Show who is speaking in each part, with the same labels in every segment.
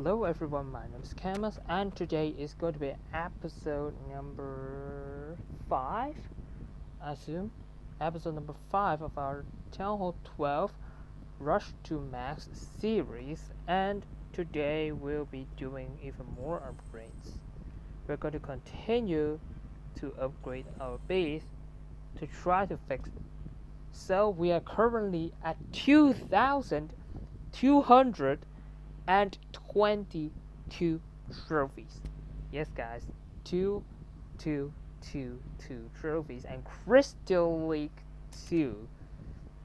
Speaker 1: Hello everyone, my name is Camus, and today is going to be episode number 5, I assume. Episode number 5 of our TH12 Rush to Max series, and today we'll be doing even more upgrades. We're going to continue to upgrade our base to try to fix it. So we are currently at 2,222 trophies. Yes guys, 2222 trophies and Crystal League 2.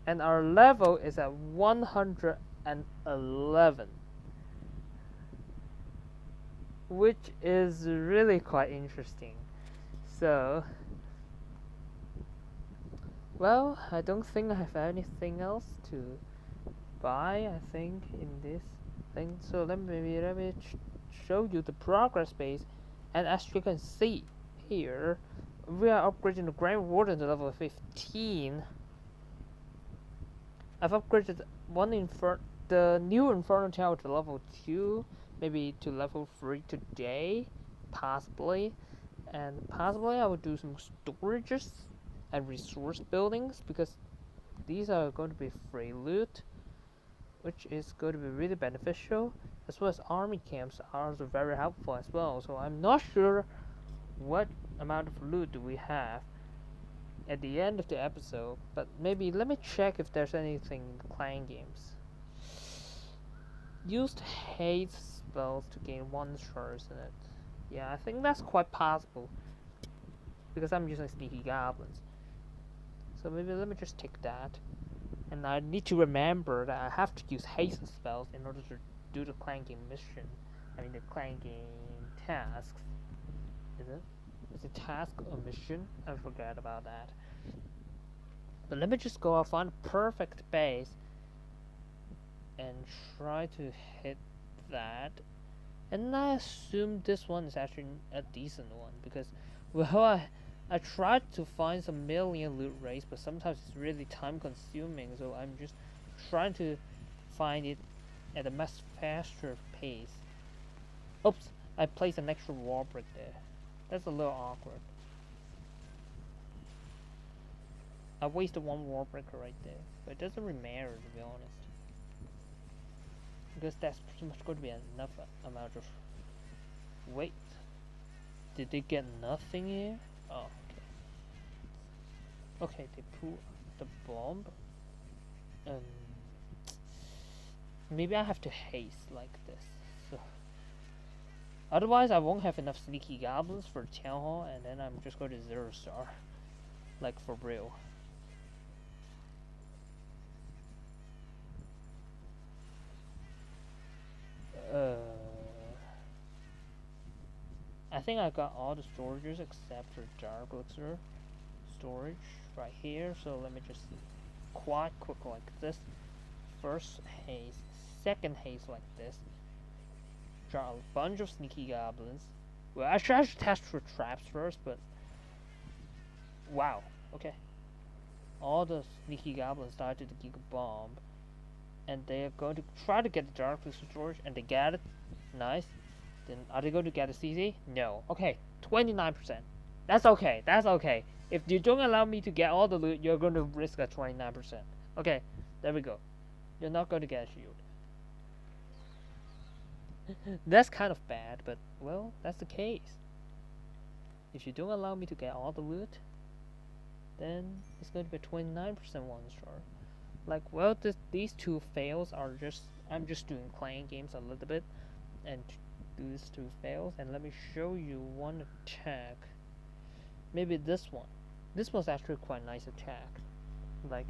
Speaker 1: And our level is at 111. Which is really quite interesting. So, well, I don't think I have anything else to buy, I think, in this thing. So let me show you the progress base. And as you can see here, we are upgrading the Grand Warden to level 15. I've upgraded the new Inferno Tower to level 2, maybe to level 3 today, possibly. And possibly I will do some storages and resource buildings, because these are going to be free loot, which is going to be really beneficial, as well as army camps are also very helpful as well. So I'm not sure what amount of loot do we have at the end of the episode, but maybe let me check if there's anything in clan games. Used haste spells to gain 1 star, isn't it? Yeah, I think that's quite possible, because I'm using sneaky goblins. So maybe let me just take that. And I need to remember that I have to use haste spells in order to do the clan game mission. I mean the clan game tasks. Is it? Is it task or mission? I forgot about that. But let me just go out, find a perfect base and try to hit that. And I assume this one is actually a decent one, because, well, I tried to find some million loot rates, but sometimes it's really time consuming, so I'm just trying to find it at a much faster pace. Oops, I placed an extra wall brick there. That's a little awkward. I wasted 1 wall brick right there, but it doesn't really matter, to be honest, because that's pretty much going to be enough amount of... Wait, did they get nothing here? Oh, okay, they put the bomb. Maybe I have to haste like this. So, otherwise, I won't have enough sneaky goblins for town hall, and then I'm just going to 0 star, like for real. I think I got all the storages except for Dark Elixir storage right here. So let me just quite quick like this. First haste, second haste like this. Draw a bunch of sneaky goblins. Well, actually I should test for traps first, but wow, okay. All the sneaky goblins died to the Giga Bomb, and they are going to try to get the Dark Elixir storage, and they get it. Nice. Then are they going to get a CC? No. Okay, 29%. That's okay. That's okay. If you don't allow me to get all the loot, you're going to risk a 29%. Okay, there we go. You're not going to get a shield. That's kind of bad, but well, that's the case. If you don't allow me to get all the loot, then it's going to be 29% 1 star. Like, well, these 2 fails are just... I'm just doing clan games a little bit, and these 2 fails, and let me show you one attack. Maybe this one. This was actually quite a nice attack. Like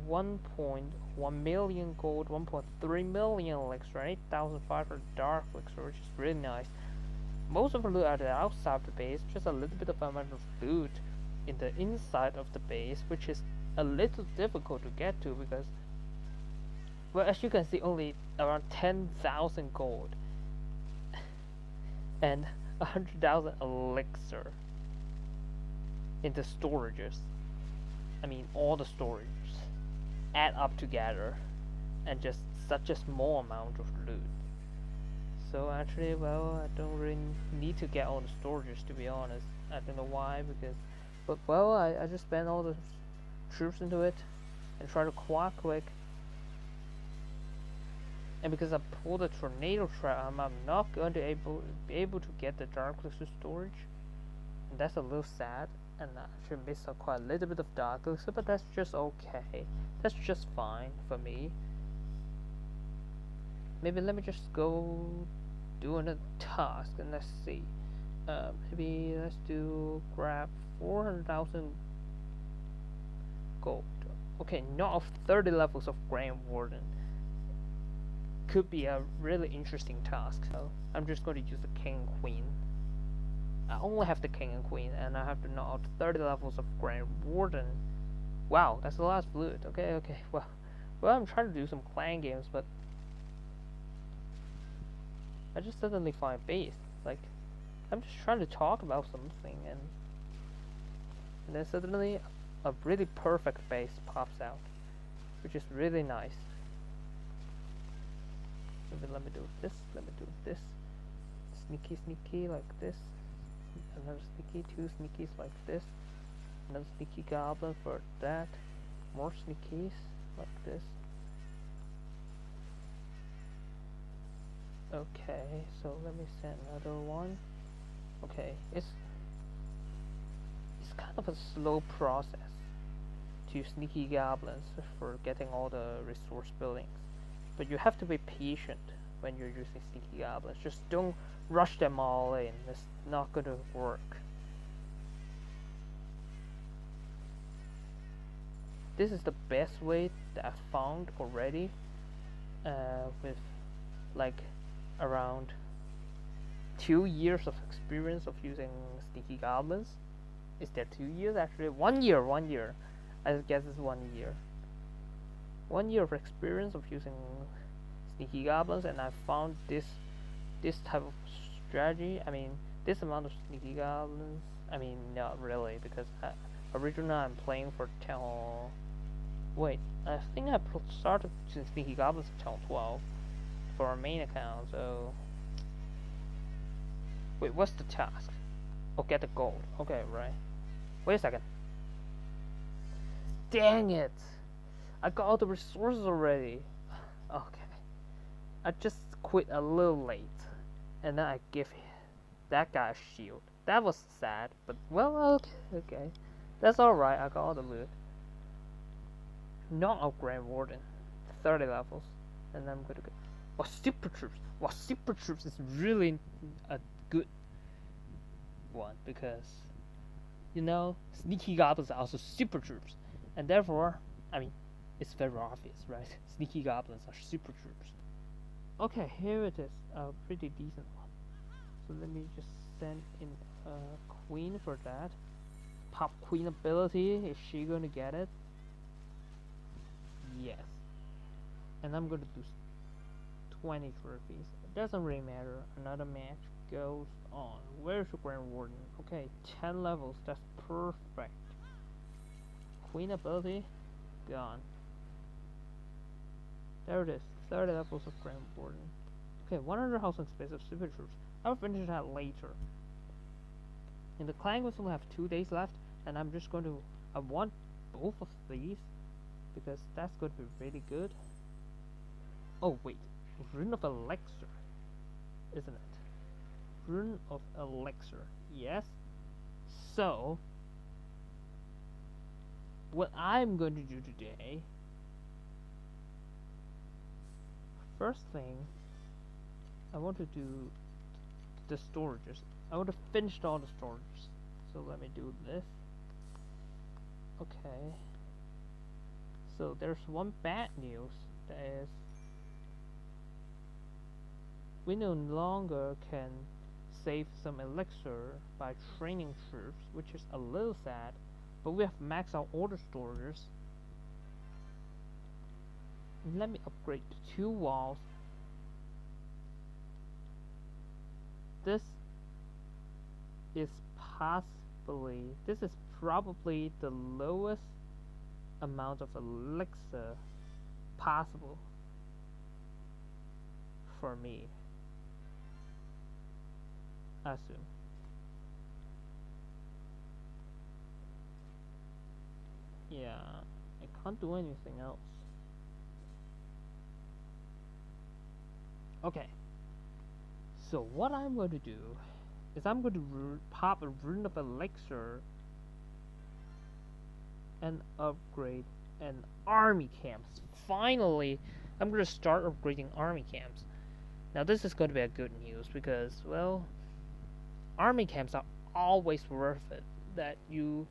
Speaker 1: 1.1 million gold, 1.3 million elixir, 8,500 dark elixir, which is really nice. Most of the loot are outside of the base, just a little bit of amount of loot in the inside of the base, which is a little difficult to get to, because, well, as you can see, only around 10,000 gold and 100,000 elixir in the storages. I mean, all the storages add up together, and just such a small amount of loot. So actually, well, I don't really need to get all the storages, to be honest. I don't know why, because, but well, I just spend all the troops into it and try to quad quick. And because I pulled a tornado trap, I'm not going to be able to get the dark elixir storage, and that's a little sad. And I should miss out quite a little bit of dark elixir, but that's just okay. That's just fine for me. Maybe let me just go do another task and let's see. Maybe let's do grab 400,000 gold. Okay, not of 30 levels of Grand Warden. Could be a really interesting task. So I'm just going to use the King and Queen. I only have the King and Queen, and I have to knock out 30 levels of Grand Warden. Wow, that's a lot of fluid. Okay, well, I'm trying to do some clan games, but I just suddenly find base. Like, I'm just trying to talk about something, and then suddenly a really perfect base pops out, which is really nice. Maybe let me do this, let me do this. Sneaky like this. Another sneaky, two sneakies like this. Another sneaky goblin for that. More sneakies like this. Okay, so let me send another one. Okay, it's kind of a slow process to use sneaky goblins for getting all the resource buildings, but you have to be patient when you're using sneaky goblins. Just don't rush them all in. It's not going to work. This is the best way that I found already, with like around 2 years of experience of using sneaky goblins. Is there 2 years? Actually, 1 year. I guess it's 1 year. 1 year of experience of using sneaky goblins, and I found this type of strategy. I mean, this amount of sneaky goblins. I mean, not really, because originally I'm playing for town. Wait, I think I started using sneaky goblins at town 12 for our main account. So wait, what's the task? Oh, get the gold. Okay, right. Wait a second. Dang it! I got all the resources already. Okay. I just quit a little late, and then I give that guy a shield. That was sad, but well, okay. That's alright, I got all the loot. Not a Grand Warden. 30 levels. And I'm gonna go. Oh, Super Troops! Well, Super Troops is really a good one, because, you know, sneaky goblins are also Super Troops. And therefore, I mean, it's very obvious, right? Sneaky goblins are Super Troops. Okay, here it is. A pretty decent one. So let me just send in a queen for that. Pop queen ability. Is she gonna get it? Yes. And I'm gonna do 20 trophies. It doesn't really matter. Another match goes on. Where's the Grand Warden? Okay, 10 levels. That's perfect. Queen ability gone. There it is. 30 levels of Grand Warden. Okay, 100 housing space of Super Troops. I'll finish that later. In the clan we only have 2 days left, and I'm just going to. I want both of these because that's going to be really good. Oh wait, Rune of Elixir, isn't it? Rune of Elixir, yes. So what I'm going to do today, first thing, I want to do the storages. I want to finish all the storages. So let me do this. Okay. So there's one bad news, that is we no longer can save some elixir by training troops, which is a little sad, but we have maxed out all the storages. Let me upgrade to 2 walls. This is probably the lowest amount of elixir possible for me. I assume. Yeah, I can't do anything else. Okay, so what I'm going to do is I'm going to pop a rune of elixir and upgrade an army camps. Finally, I'm going to start upgrading army camps. Now this is going to be a good news because, well, army camps are always worth it. That you,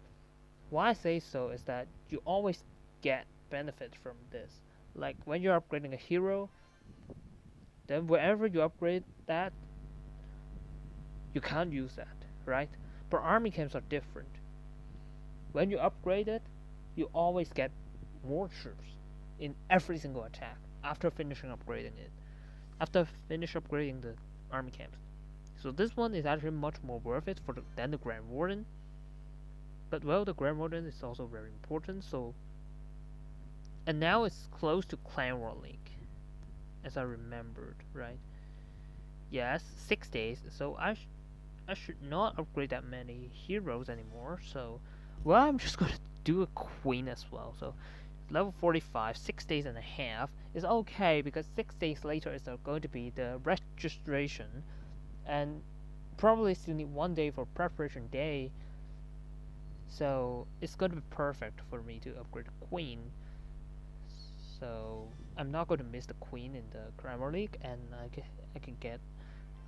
Speaker 1: why I say so is that you always get benefit from this. Like when you're upgrading a hero, then wherever you upgrade that, you can't use that, right? But army camps are different. When you upgrade it, you always get more troops in every single attack after finishing upgrading it. After finish upgrading the army camps. So this one is actually much more worth it than the Grand Warden. But well, the Grand Warden is also very important, so... And now it's close to Clan War League, as I remembered, right? Yes, 6 days, so I should not upgrade that many heroes anymore, so... Well, I'm just gonna do a Queen as well, so... Level 45, 6 days and a half is okay, because 6 days later is going to be the registration, and probably still need 1 day for preparation day, so it's going to be perfect for me to upgrade the Queen. So I'm not going to miss the Queen in the Grand League, and I can get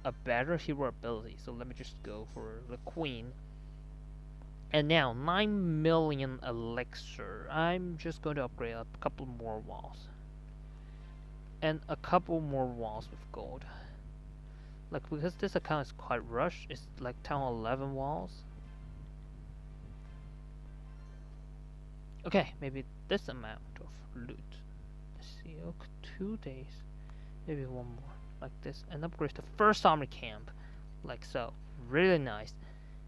Speaker 1: a better hero ability, so let me just go for the Queen. And now 9 million elixir. I'm just going to upgrade a couple more walls. And a couple more walls with gold. Like, because this account is quite rushed, it's like 10 or 11 walls. Okay, maybe this amount of loot. Let's see, okay, 2 days. Maybe one more, like this. And upgrade the first army camp. Like so. Really nice.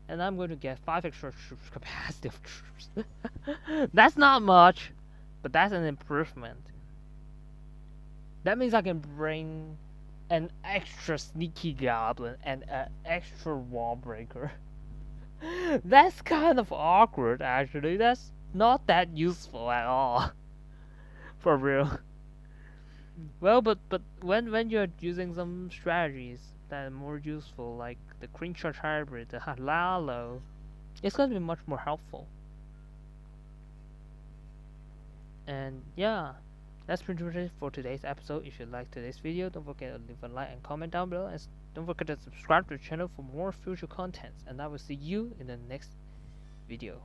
Speaker 1: And I'm going to get 5 extra troops capacity of troops. That's not much, but that's an improvement. That means I can bring an extra sneaky goblin and an extra wall breaker. That's kind of awkward, actually. That's not that useful at all. For real. Well, but when you're using some strategies that are more useful, like the Green Charge Hybrid, the Halalo, it's going to be much more helpful. And yeah, that's pretty much it for today's episode. If you liked today's video, don't forget to leave a like and comment down below, and don't forget to subscribe to the channel for more future contents. And I will see you in the next video.